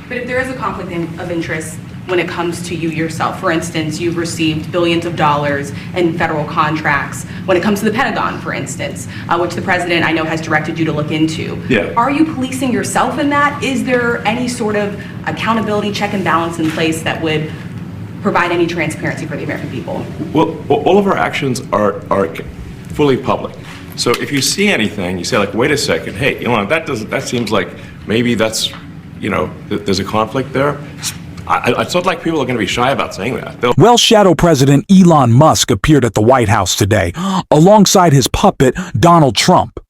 But if there is a conflict of interest when it comes to you yourself, for instance, you've received billions of dollars in federal contracts, when it comes to the Pentagon, for instance, which the president I know has directed you to look into. Yeah. Are you policing yourself in that? Is there any sort of accountability check and balance in place that would provide any transparency for the American people? Well, all of our actions are fully public. So if you see anything, you say like, wait a second, hey, that seems like maybe that's, there's a conflict there. It's not like people are going to be shy about saying that. Well, Shadow President Elon Musk appeared at the White House today, alongside his puppet, Donald Trump,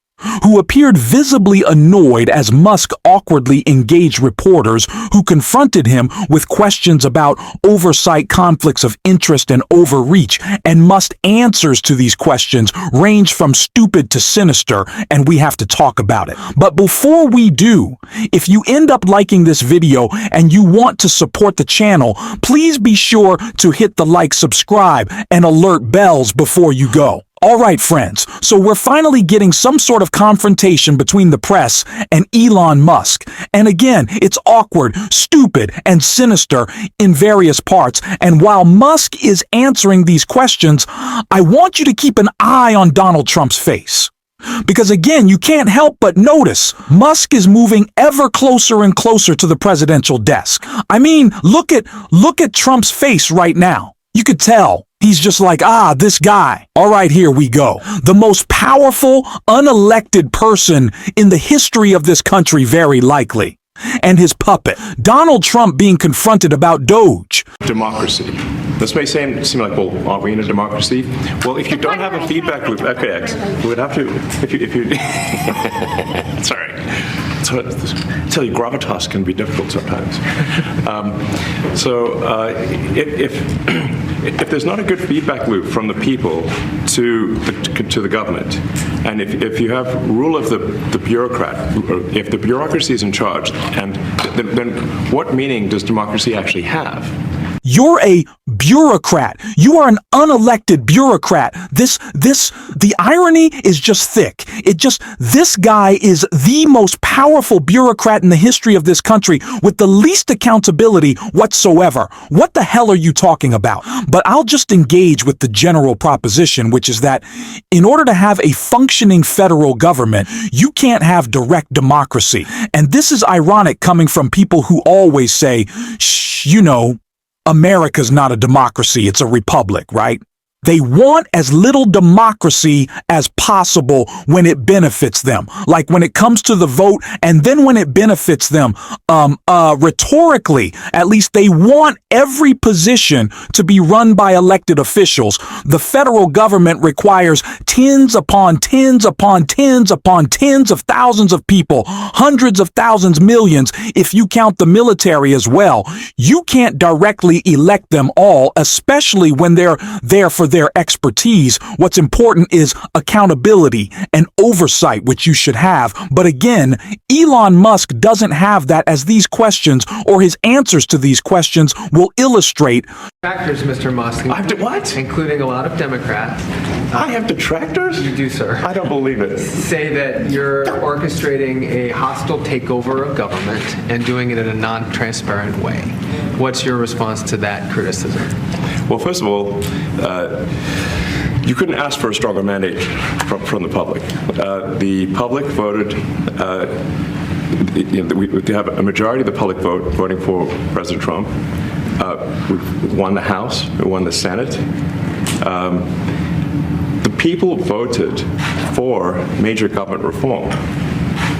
who appeared visibly annoyed as Musk awkwardly engaged reporters who confronted him with questions about oversight, conflicts of interest, and overreach, and Musk's answers to these questions range from stupid to sinister, and we have to talk about it. But before we do, if you end up liking this video and you want to support the channel, please be sure to hit the like, subscribe, and alert bells before you go. All right, friends, so we're finally getting some sort of confrontation between the press and Elon Musk. And again, it's awkward, stupid, and sinister in various parts. And while Musk is answering these questions, I want you to keep an eye on Donald Trump's face. Because again, you can't help but notice Musk is moving ever closer and closer to the presidential desk. I mean, look at Trump's face right now. You could tell. He's just like, this guy. All right, here we go. The most powerful, unelected person in the history of this country, very likely. And his puppet, Donald Trump, being confronted about Doge. Democracy. This may seem like, well, are we in a democracy? Well, if you don't have a feedback loop, okay, we would have to, if you sorry. So, I tell you, gravitas can be difficult sometimes. If there's not a good feedback loop from the people to the government, and if you have rule of the bureaucrat, if the bureaucracy is in charge, and then what meaning does democracy actually have? You're a bureaucrat. You are an unelected bureaucrat. The irony is just thick. This guy is the most powerful bureaucrat in the history of this country with the least accountability whatsoever. What the hell are you talking about? But I'll just engage with the general proposition, which is that in order to have a functioning federal government, you can't have direct democracy. And this is ironic coming from people who always say, America's not a democracy, it's a republic, right? They want as little democracy as possible when it benefits them. Like when it comes to the vote, and then when it benefits them, rhetorically, at least they want every position to be run by elected officials. The federal government requires tens upon tens upon tens upon tens of thousands of people, hundreds of thousands, millions, if you count the military as well. You can't directly elect them all, especially when they're there for their expertise. What's important is accountability and oversight, which you should have. But again, Elon Musk doesn't have that, as these questions or his answers to these questions will illustrate. Detractors, Mr. Musk. I have to what? Including a lot of Democrats. I have detractors? You do, sir. I don't believe it. Say that you're orchestrating a hostile takeover of government and doing it in a non-transparent way. What's your response to that criticism? Well, first of all, you couldn't ask for a stronger mandate from the public. The public voted, we have a majority of the public voting for President Trump. We won the House, we won the Senate. The people voted for major government reform.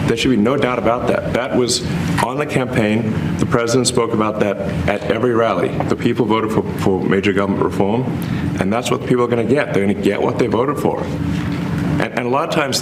There should be no doubt about that. That was on the campaign. The president spoke about that at every rally. The people voted for major government reform, and that's what the people are going to get. They're going to get what they voted for. And a lot of times,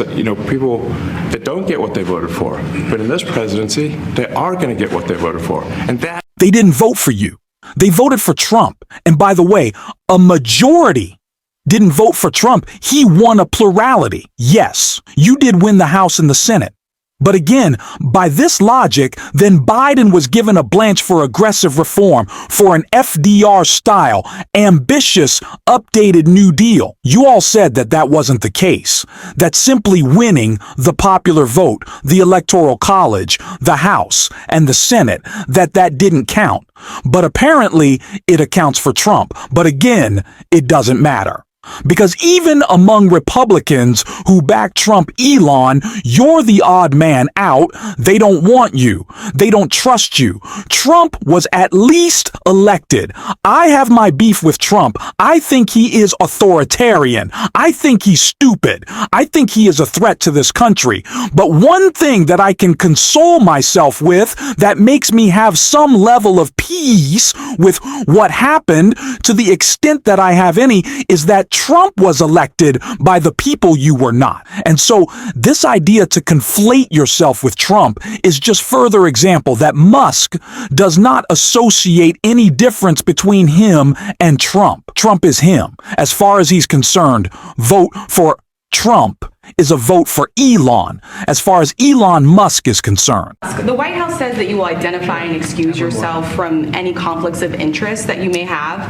people that don't get what they voted for, but in this presidency, they are going to get what they voted for. And that They didn't vote for you. They voted for Trump. And by the way, a majority didn't vote for Trump. He won a plurality. Yes, you did win the House and the Senate. But again, by this logic, then Biden was given a blanche for aggressive reform, for an FDR-style, ambitious, updated New Deal. You all said that that wasn't the case, that simply winning the popular vote, the Electoral College, the House, and the Senate, that didn't count. But apparently, it accounts for Trump. But again, it doesn't matter. Because even among Republicans who back Trump, Elon, you're the odd man out. They don't want you. They don't trust you. Trump was at least elected. I have my beef with Trump. I think he is authoritarian. I think he's stupid. I think he is a threat to this country. But one thing that I can console myself with that makes me have some level of peace with what happened, to the extent that I have any, is that Trump was elected by the people you were not. And so this idea to conflate yourself with Trump is just further example that Musk does not associate any difference between him and Trump. Trump is him. As far as he's concerned, vote for Trump is a vote for Elon, as far as Elon Musk is concerned. The White House says that you will identify and excuse yourself from any conflicts of interest that you may have.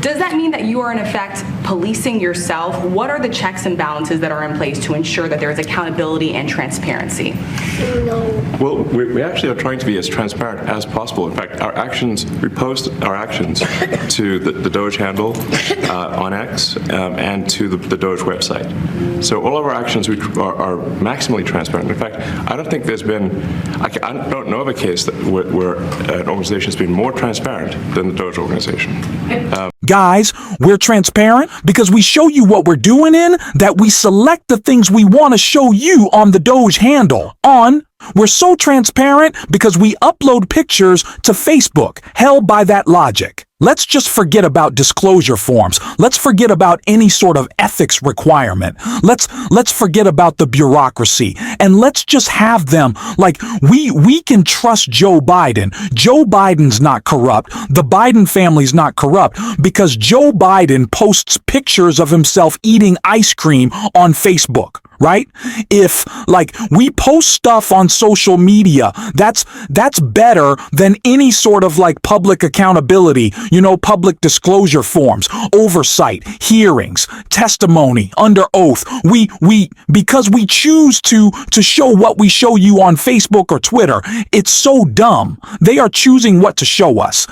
Does that mean that you are in effect policing yourself? What are the checks and balances that are in place to ensure that there is accountability and transparency? Well, we actually are trying to be as transparent as possible. In fact, our actions, we post our actions to the Doge handle on X and to the Doge website. So all of our actions are maximally transparent. In fact, I don't think there's been, I don't know of a case where an organization has been more transparent than the Doge organization. Guys, we're transparent because we show you what we're doing in, that we select the things we want to show you on the Doge handle. We're so transparent because we upload pictures to Facebook, held by that logic. Let's just forget about disclosure forms. Let's forget about any sort of ethics requirement. Let's forget about the bureaucracy, and let's just have them like we can trust Joe Biden. Joe Biden's not corrupt. The Biden family's not corrupt because Joe Biden posts pictures of himself eating ice cream on Facebook. Right? If we post stuff on social media, that's better than any sort of public accountability, public disclosure forms, oversight, hearings, testimony, under oath. Because we choose to show what we show you on Facebook or Twitter. It's so dumb. They are choosing what to show us.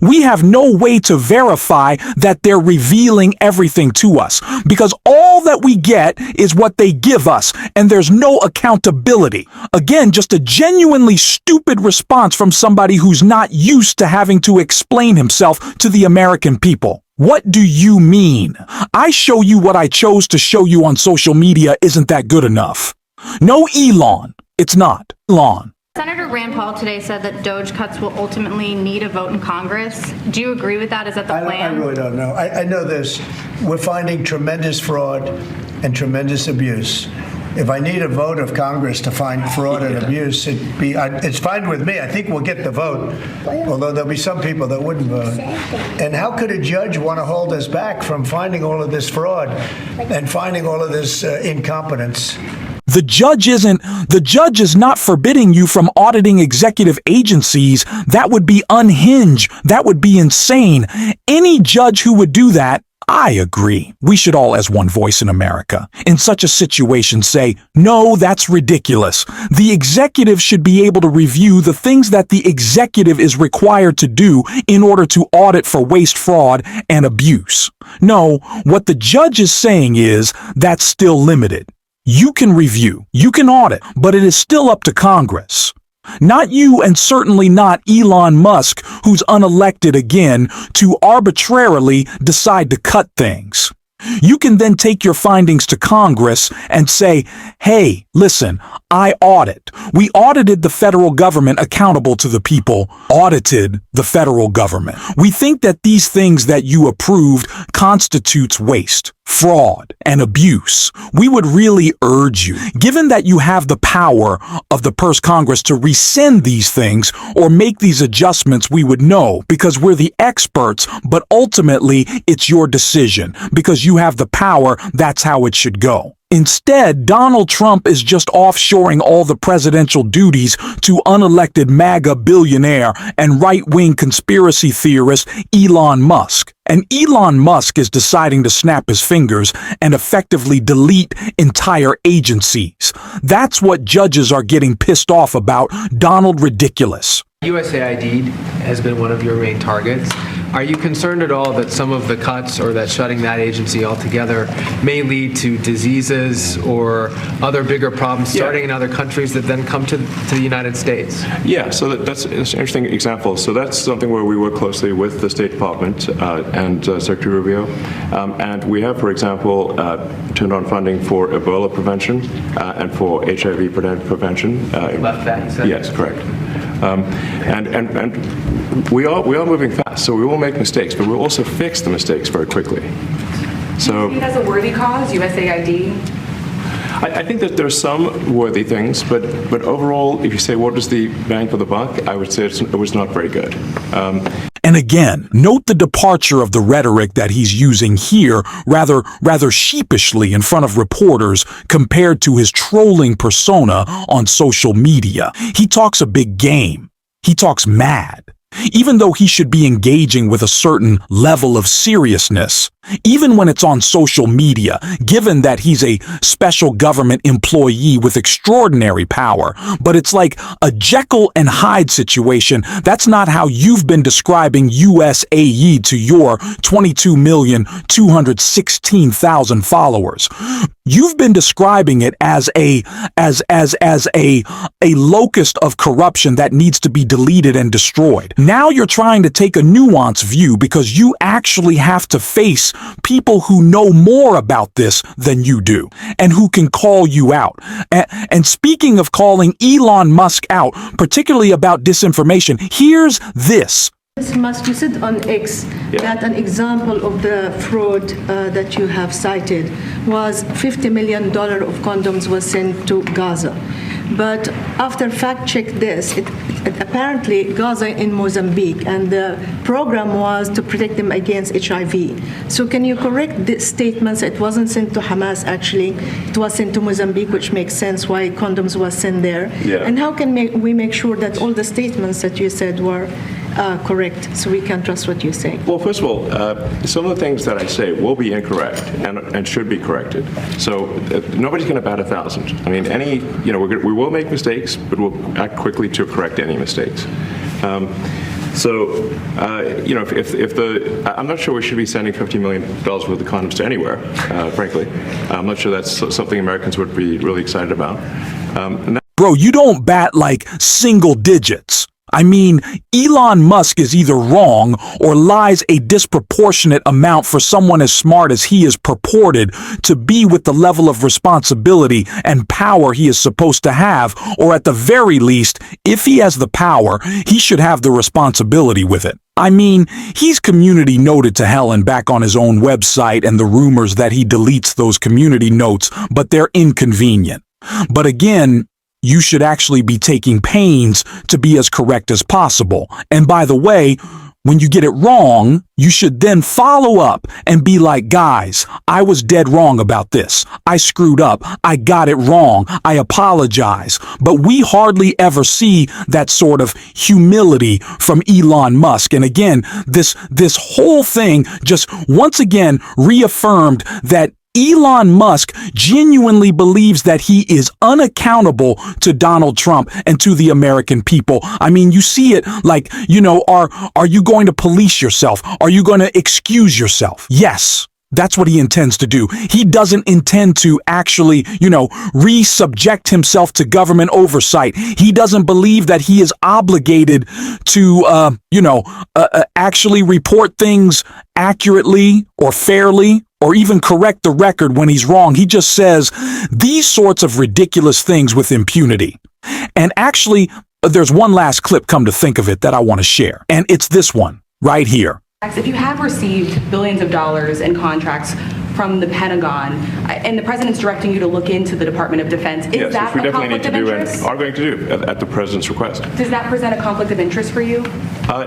We have no way to verify that they're revealing everything to us because all that we get is what they give us, and there's no accountability. Again, just a genuinely stupid response from somebody who's not used to having to explain himself to the American people. What do you mean? I show you what I chose to show you on social media. Isn't that good enough? No, Elon. It's not. Elon. Senator Rand Paul today said that Doge cuts will ultimately need a vote in Congress. Do you agree with that? Is that the plan? I really don't know. I know this. We're finding tremendous fraud and tremendous abuse. If I need a vote of Congress to find fraud and abuse, it's fine with me. I think we'll get the vote, although there'll be some people that wouldn't vote. And how could a judge want to hold us back from finding all of this fraud and finding all of this incompetence? The judge is not forbidding you from auditing executive agencies. That would be unhinged. That would be insane. Any judge who would do that, I agree. We should all, as one voice in America, in such a situation say, no, that's ridiculous. The executive should be able to review the things that the executive is required to do in order to audit for waste, fraud, and abuse. No, what the judge is saying is that's still limited. You can review, you can audit, but it is still up to Congress. Not you, and certainly not Elon Musk, who's unelected again, to arbitrarily decide to cut things. You can then take your findings to Congress and say, hey, listen, I audit. We audited the federal government accountable to the people, audited the federal government. We think that these things that you approved constitutes waste, fraud, and abuse. We would really urge you, given that you have the power of the purse Congress to rescind these things or make these adjustments, we would know because we're the experts, but ultimately it's your decision because you have the power. That's how it should go. Instead, Donald Trump is just offshoring all the presidential duties to unelected MAGA billionaire and right-wing conspiracy theorist Elon Musk. And Elon Musk is deciding to snap his fingers and effectively delete entire agencies. That's what judges are getting pissed off about. Donald Ridiculous. USAID has been one of your main targets. Are you concerned at all that some of the cuts or that shutting that agency altogether may lead to diseases or other bigger problems starting in other countries that then come to the United States? Yeah, so that's an interesting example. So that's something where we work closely with the State Department and Secretary Rubio. And we have, for example, turned on funding for Ebola prevention and for HIV prevention. Left that, you said? Yes, correct. And we are moving fast, so we will make mistakes, but we'll also fix the mistakes very quickly. So Do you see it as a worthy cause, USAID? I think that there's some worthy things, but overall, if you say what is the bang for the buck, I would say it was not very good. And again, note the departure of the rhetoric that he's using here rather sheepishly in front of reporters compared to his trolling persona on social media. He talks a big game. He talks mad. Even though he should be engaging with a certain level of seriousness, even when it's on social media, given that he's a special government employee with extraordinary power. But it's like a Jekyll and Hyde situation. That's not how you've been describing USAID to your 22,216,000 followers. You've been describing it as a locust of corruption that needs to be deleted and destroyed. Now you're trying to take a nuanced view because you actually have to face people who know more about this than you do and who can call you out. And speaking of calling Elon Musk out, particularly about disinformation, here's this. Mr. Musk, you said on X that an example of the fraud that you have cited was $50 million of condoms was sent to Gaza. But after fact-check this, it apparently Gaza in Mozambique, and the program was to protect them against HIV. So can you correct this statement? It wasn't sent to Hamas, actually. It was sent to Mozambique, which makes sense why condoms was sent there. Yeah. And how can we make sure that all the statements that you said were correct, so we can trust what you say? Well, first of all, some of the things that I say will be incorrect and should be corrected. So nobody's going to bat 1,000. I mean, we will make mistakes, but we'll act quickly to correct any mistakes. I'm not sure we should be sending $50 million worth of condoms to anywhere, frankly. I'm not sure that's something Americans would be really excited about. Bro, you don't bat like single digits. I mean, Elon Musk is either wrong or lies a disproportionate amount for someone as smart as he is purported to be with the level of responsibility and power he is supposed to have, or at the very least, if he has the power, he should have the responsibility with it. I mean, he's community noted to hell and back on his own website and the rumors that he deletes those community notes, but they're inconvenient. But again, you should actually be taking pains to be as correct as possible. And by the way, when you get it wrong, you should then follow up and be like, guys, I was dead wrong about this. I screwed up. I got it wrong. I apologize. But we hardly ever see that sort of humility from Elon Musk. And again, this whole thing just once again reaffirmed that Elon Musk genuinely believes that he is unaccountable to Donald Trump and to the American people. I mean, you see it like, are you going to police yourself? Are you going to excuse yourself? Yes. That's what he intends to do. He doesn't intend to actually, re-subject himself to government oversight. He doesn't believe that he is obligated to, actually report things accurately or fairly, or even correct the record when he's wrong. He just says these sorts of ridiculous things with impunity. And actually, there's one last clip, come to think of it, that I want to share. And it's this one right here. If you have received billions of dollars in contracts from the Pentagon, and the president's directing you to look into the Department of Defense, is that which we a definitely need conflict to of do and interest? are going to do at the president's request. Does that present a conflict of interest for you?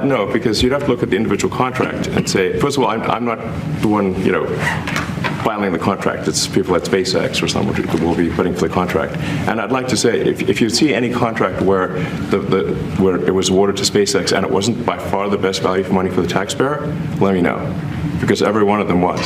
No, because you'd have to look at the individual contract and say, first of all, I'm not the one, filing the contract. It's people at SpaceX or someone who will be putting for the contract. And I'd like to say, if you see any contract where where it was awarded to SpaceX and it wasn't by far the best value for money for the taxpayer, let me know, because every one of them was.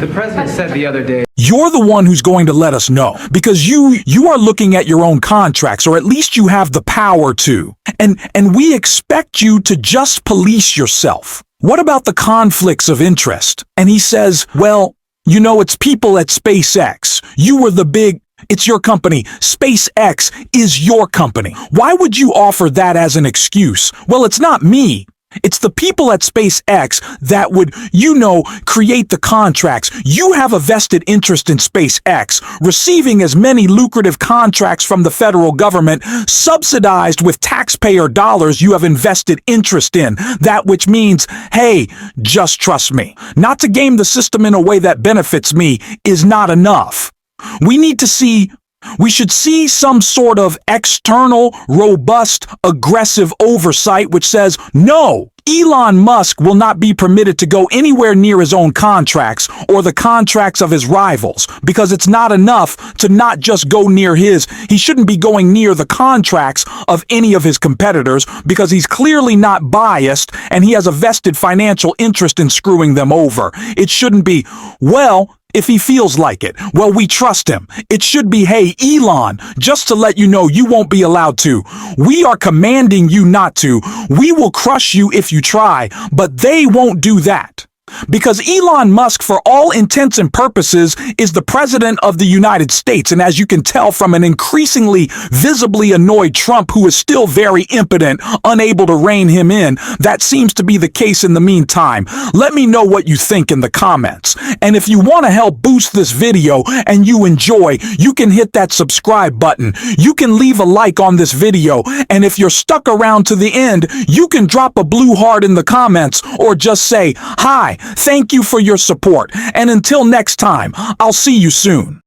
The president said the other day, You're the one who's going to let us know, because you are looking at your own contracts, or at least you have the power to. And we expect you to just police yourself. What about the conflicts of interest? And he says, well, you know, it's people at SpaceX. You were the big... It's your company. SpaceX is your company. Why would you offer that as an excuse? Well, it's not me. It's the people at SpaceX that would, create the contracts. You have a vested interest in SpaceX, receiving as many lucrative contracts from the federal government, subsidized with taxpayer dollars you have invested interest in. That which means, hey, just trust me. Not to game the system in a way that benefits me is not enough. We should see some sort of external, robust, aggressive oversight which says, no, Elon Musk will not be permitted to go anywhere near his own contracts or the contracts of his rivals, because it's not enough to not just go near his. He shouldn't be going near the contracts of any of his competitors, because he's clearly not biased and he has a vested financial interest in screwing them over. It shouldn't be, well, if he feels like it, well, we trust him. It should be, hey, Elon, just to let you know you won't be allowed to. We are commanding you not to. We will crush you if you try, but they won't do that. Because Elon Musk, for all intents and purposes, is the president of the United States. And as you can tell from an increasingly visibly annoyed Trump, who is still very impotent, unable to rein him in, that seems to be the case in the meantime. Let me know what you think in the comments. And if you want to help boost this video and you enjoy, you can hit that subscribe button. You can leave a like on this video. And if you're stuck around to the end, you can drop a blue heart in the comments or just say, hi. Thank you for your support, and until next time, I'll see you soon.